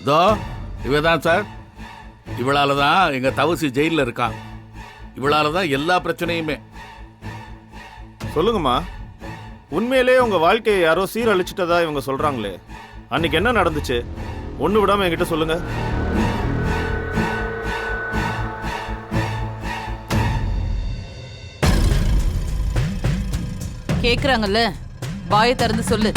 இதோ இவதான் சார். இவளால தான் எங்க தவசி ஜெயில இருக்கான். இவளால தான் எல்லா பிரச்சனையுமே. சொல்லுங்கம்மா, உண்மையிலே உங்க வாழ்க்கையை யாரோ சீரழிச்சிட்டதா இவங்க சொல்றாங்களே, அன்னைக்கு என்ன நடந்துச்சு? ஒண்ணு விடாம என்கிட்ட சொல்லுங்க. கேக்குறாங்கல்ல, வாயை திறந்து சொல்லு.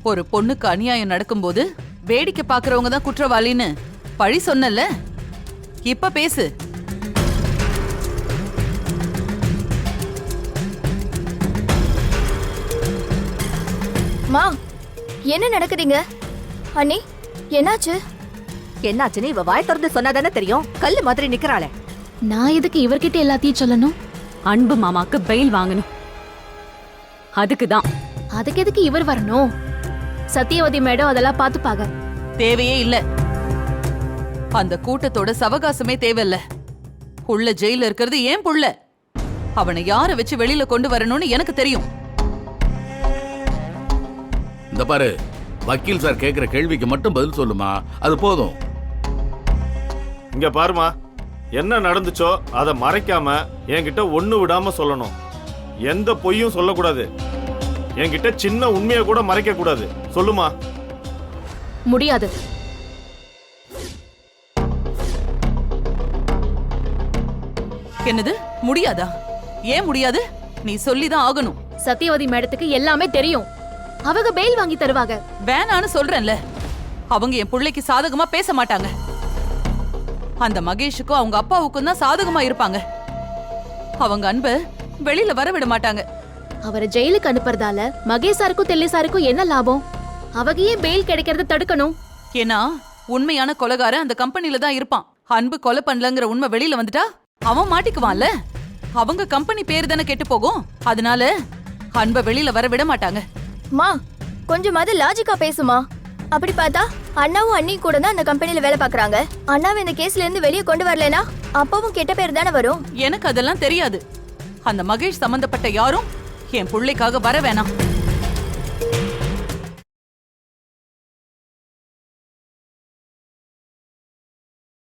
ஒரு பொண்ணுக்கு அநியாயம் நடக்கும்போது வேடிக்கை பாக்குறவங்க தான் குற்றவாளின்னு பழி சொன்னல, இப்ப பேசு. மா, என்ன நடக்குதுங்க? அண்ணி, என்னாச்சு? என்னாச்சுன்னு இவ வாய் திறந்து சொன்னாதானே தெரியும். கல்லு மாதிரி நிக்கிறாளே. நான் எதுக்கு இவர்கிட்ட எல்லாத்தையும் சொல்லணும்? அன்பு மாமாக்கு பெயில் வாங்கணும், அதுக்குதான். அதுக்கு எதுக்கு இவர் வரணும்? சத்தியவதி மேடம் அதெல்லாம் பாத்துப்பாங்க. தேவையே இல்ல. அந்த கூட்டத்தோட சவகாசமே தேவையில்ல. உள்ள ஜெயில இருக்கிறது ஏன் புள்ள. அவனை யார வச்சு வெளியில கொண்டு வரணும்னு எனக்கு தெரியும். இந்த பாரு, வக்கீல் சார் கேக்குற கேள்விக்கு மட்டும் பதில் சொல்லுமா, அது போதும். இங்க பாருமா, என்ன நடந்துச்சோ அதை மறைக்காம என்கிட்ட ஒண்ணு விடாம சொல்லணும். எந்த பொய்யும் சொல்லக்கூடாது. என்கிட்ட சின்ன உண்மையை கூட மறைக்க கூடாது. சொல்லுமா. முடியாது. என்னது முடியாதா? ஏன் முடியாது? நீ சொல்லிதான் ஆகணும். சத்தியவதி மேடத்துக்கு எல்லாமே தெரியும். அவங்க பெயில் வாங்கி தருவாங்க. வேணான்னு சொல்றேன்ல. அவங்க என் பிள்ளைக்கு சாதகமா பேச மாட்டாங்க. அந்த மகேஷுக்கும் அவங்க அப்பாவுக்கும் தான் சாதகமா இருப்பாங்க. அவங்க அன்பை வெளியில வர விட மாட்டாங்க. அவரை ஜெயிலுக்கு அனுப்புறதால மகேஷாருக்கும் தெல்லிசாருக்கும் என்ன லாபம்? அவங்க ஏன் பெயில் கிடைக்கிறத தடுக்கணும்? ஏன்னா உண்மையான கொலைகாரன் அந்த கம்பெனில தான் இருப்பான். அன்பு கொலை பண்ணலங்கிற உண்மை வெளியில வந்துட்டா அவன் மாட்டிக்குவான்ல. அவங்க கம்பெனி பேரு தானே கெட்டு போகும். அதனால அன்பை வெளியில வர விட மாட்டாங்க. மா, கொஞ்சமாவது லாஜிக்கா பேசுமா. அப்படி பார்த்தா அண்ணாவும் அண்ணியும் கூட தான் அந்த கம்பெனில வேலை பாக்குறாங்க. அண்ணாவை இந்த கேஸ்ல இருந்து வெளியே கொண்டு வரலனா அப்பவும் கெட்ட பேர் தானே வரும். எனக்கு அதெல்லாம் தெரியாது. அந்த மகேஷ் சம்பந்தப்பட்ட யாரும் என் பிள்ளைக்காக வர வேணாம்.